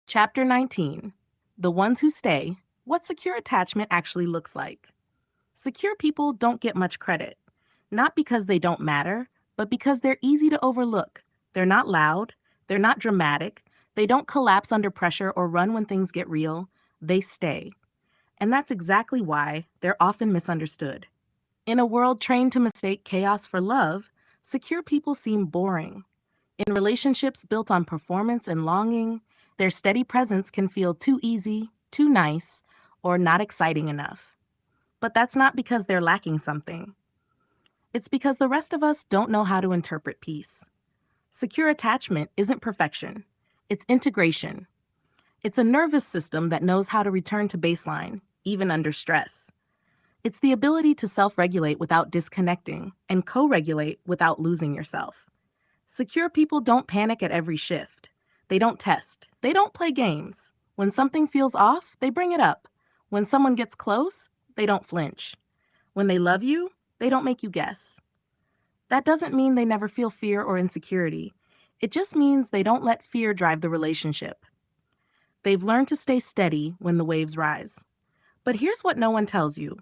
Chapter 19: The Ones Who Stay, What Secure Attachment Actually Looks Like. Secure people don't get much credit, not because they don't matter, but because they're easy to overlook. They're not loud, they're not dramatic, they don't collapse under pressure or run when things get real. They stay. And that's exactly why they're often misunderstood. In a world trained to mistake chaos for love, secure people seem boring. In relationships built on performance and longing, their steady presence can feel too easy, too nice, or not exciting enough. But that's not because they're lacking something. It's because the rest of us don't know how to interpret peace. Secure attachment isn't perfection, it's integration. It's a nervous system that knows how to return to baseline, even under stress. It's the ability to self-regulate without disconnecting and co-regulate without losing yourself. Secure people don't panic at every shift. They don't test. They don't play games. When something feels off, they bring it up. When someone gets close, they don't flinch. When they love you, they don't make you guess. That doesn't mean they never feel fear or insecurity. It just means they don't let fear drive the relationship. They've learned to stay steady when the waves rise. But here's what no one tells you.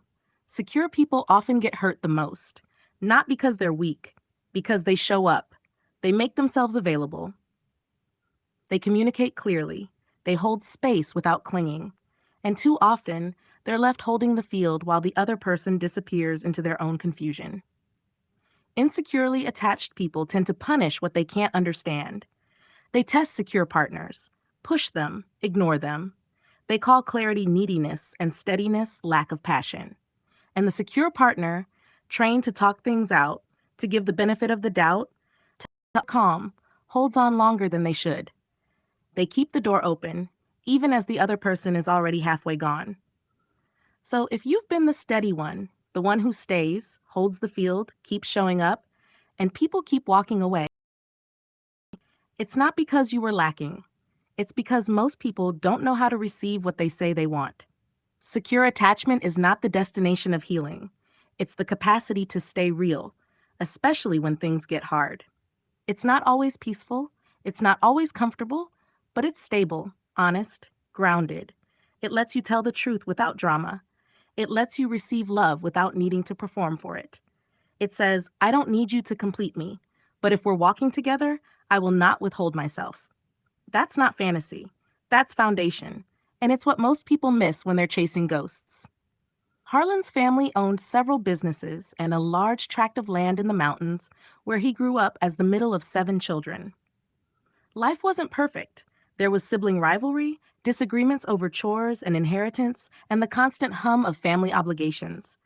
Secure people often get hurt the most, not because they're weak, because they show up. They make themselves available. They communicate clearly. They hold space without clinging. And too often, they're left holding the field while the other person disappears into their own confusion. Insecurely attached people tend to punish what they can't understand. They test secure partners, push them, ignore them. They call clarity neediness and steadiness lack of passion. And the secure partner, trained to talk things out, to give the benefit of the doubt, to calm, holds on longer than they should. They keep the door open, even as the other person is already halfway gone. So if you've been the steady one, the one who stays, holds the field, keeps showing up, and people keep walking away, it's not because you were lacking. It's because most people don't know how to receive what they say they want. Secure attachment is not the destination of healing. It's the capacity to stay real, especially when things get hard. It's not always peaceful, it's not always comfortable, but it's stable, honest, grounded. It lets you tell the truth without drama. It lets you receive love without needing to perform for it. It says, I don't need you to complete me, but if we're walking together, I will not withhold myself. That's not fantasy. That's foundation. And it's what most people miss when they're chasing ghosts. Harlan's family owned several businesses and a large tract of land in the mountains where he grew up as the middle of 7 children. Life wasn't perfect. There was sibling rivalry, disagreements over chores and inheritance, and the constant hum of family obligations.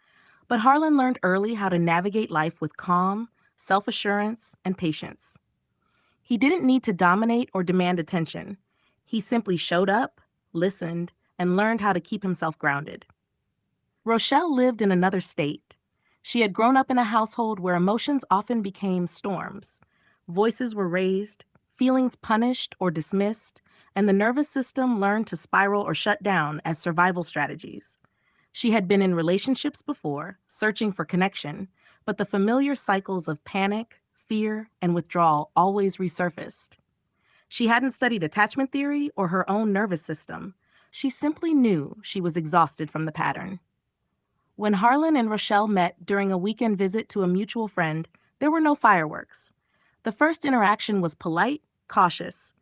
But Harlan learned early how to navigate life with calm, self-assurance, and patience. He didn't need to dominate or demand attention. He simply showed up, listened, and learned how to keep himself grounded. Rochelle lived in another state. She had grown up in a household where emotions often became storms. Voices were raised, feelings punished or dismissed, and the nervous system learned to spiral or shut down as survival strategies. She had been in relationships before, searching for connection, but the familiar cycles of panic, fear, and withdrawal always resurfaced. She hadn't studied attachment theory or her own nervous system. She simply knew she was exhausted from the pattern. When Harlan and Rochelle met during a weekend visit to a mutual friend, there were no fireworks. The first interaction was polite, cautious.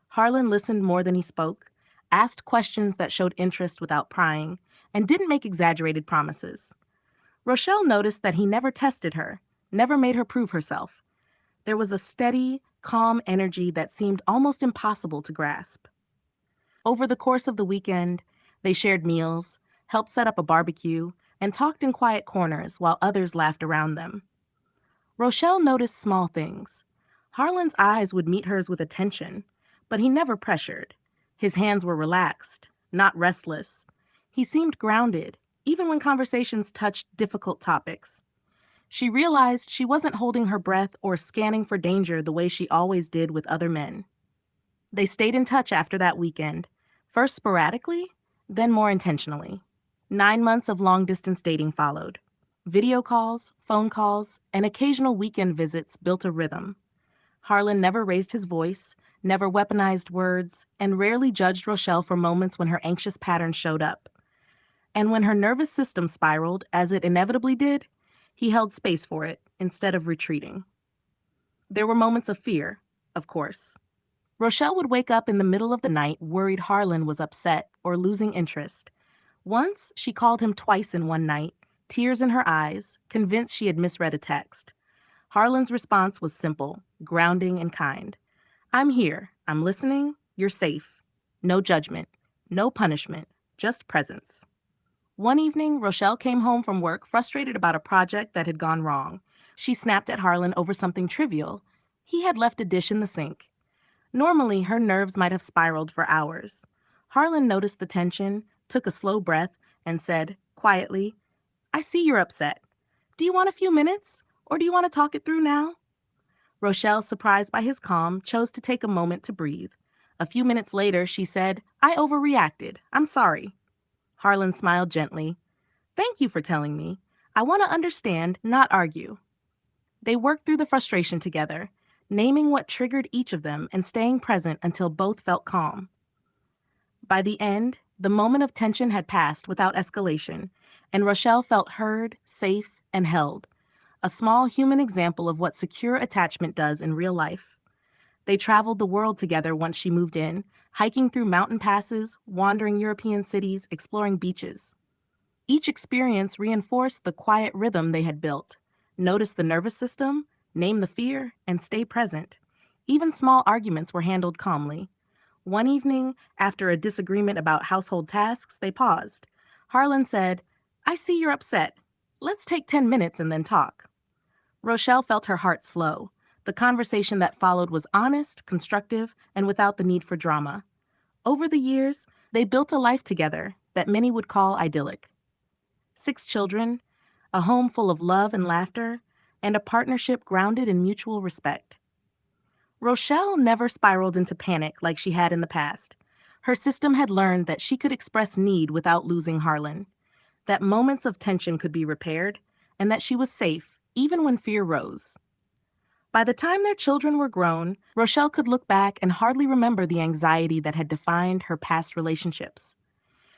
Harlan listened more than he spoke, asked questions that showed interest without prying, and didn't make exaggerated promises. Rochelle noticed that he never tested her, never made her prove herself. There was a steady, calm energy that seemed almost impossible to grasp. Over the course of the weekend, they shared meals, helped set up a barbecue, and talked in quiet corners while others laughed around them. Rochelle noticed small things. Harlan's eyes would meet hers with attention, but he never pressured. His hands were relaxed, not restless. He seemed grounded, even when conversations touched difficult topics. She realized she wasn't holding her breath or scanning for danger the way she always did with other men. They stayed in touch after that weekend, first sporadically, then more intentionally. 9 months of long-distance dating followed. Video calls, phone calls, and occasional weekend visits built a rhythm. Harlan never raised his voice, never weaponized words, and rarely judged Rochelle for moments when her anxious patterns showed up. And when her nervous system spiraled, as it inevitably did, he held space for it instead of retreating. There were moments of fear, of course. Rochelle would wake up in the middle of the night worried Harlan was upset or losing interest. Once, she called him twice in one night, tears in her eyes, convinced she had misread a text. Harlan's response was simple, grounding, and kind. I'm here. I'm listening. You're safe. No judgment. No punishment. Just presence. One evening, Rochelle came home from work frustrated about a project that had gone wrong. She snapped at Harlan over something trivial. He had left a dish in the sink. Normally, her nerves might have spiraled for hours. Harlan noticed the tension, took a slow breath, and said, quietly, I see you're upset. Do you want a few minutes, or do you want to talk it through now? Rochelle, surprised by his calm, chose to take a moment to breathe. A few minutes later, she said, I overreacted. I'm sorry. Harlan smiled gently. Thank you for telling me. I want to understand, not argue. They worked through the frustration together, naming what triggered each of them and staying present until both felt calm. By the end, the moment of tension had passed without escalation, and Rochelle felt heard, safe, and held, a small human example of what secure attachment does in real life. They traveled the world together once she moved in, hiking through mountain passes, wandering European cities, exploring beaches. Each experience reinforced the quiet rhythm they had built. Notice the nervous system, name the fear, and stay present. Even small arguments were handled calmly. One evening, after a disagreement about household tasks, they paused. Harlan said, I see you're upset. Let's take 10 minutes and then talk. Rochelle felt her heart slow. The conversation that followed was honest, constructive, and without the need for drama. Over the years, they built a life together that many would call idyllic. 6 children, a home full of love and laughter, and a partnership grounded in mutual respect. Rochelle never spiraled into panic like she had in the past. Her system had learned that she could express need without losing Harlan, that moments of tension could be repaired, and that she was safe even when fear rose. By the time their children were grown, Rochelle could look back and hardly remember the anxiety that had defined her past relationships.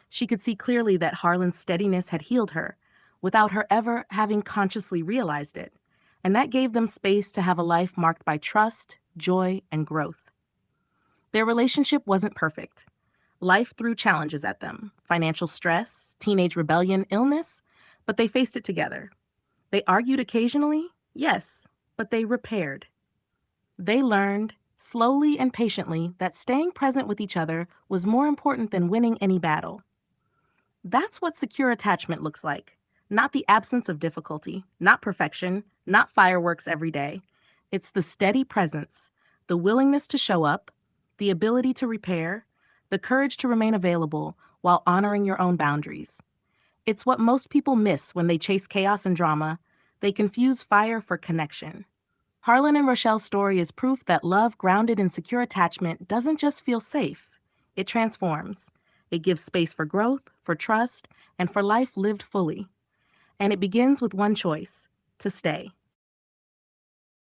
She could see clearly that Harlan's steadiness had healed her, without her ever having consciously realized it, and that gave them space to have a life marked by trust, joy, and growth. Their relationship wasn't perfect. Life threw challenges at them, financial stress, teenage rebellion, illness, but they faced it together. They argued occasionally, yes, but they repaired. They learned, slowly and patiently, that staying present with each other was more important than winning any battle. That's what secure attachment looks like. Not the absence of difficulty, not perfection, not fireworks every day. It's the steady presence, the willingness to show up, the ability to repair, the courage to remain available while honoring your own boundaries. It's what most people miss when they chase chaos and drama. They confuse fire for connection. Harlan and Rochelle's story is proof that love grounded in secure attachment doesn't just feel safe, it transforms. It gives space for growth, for trust, and for life lived fully. And it begins with one choice: to stay.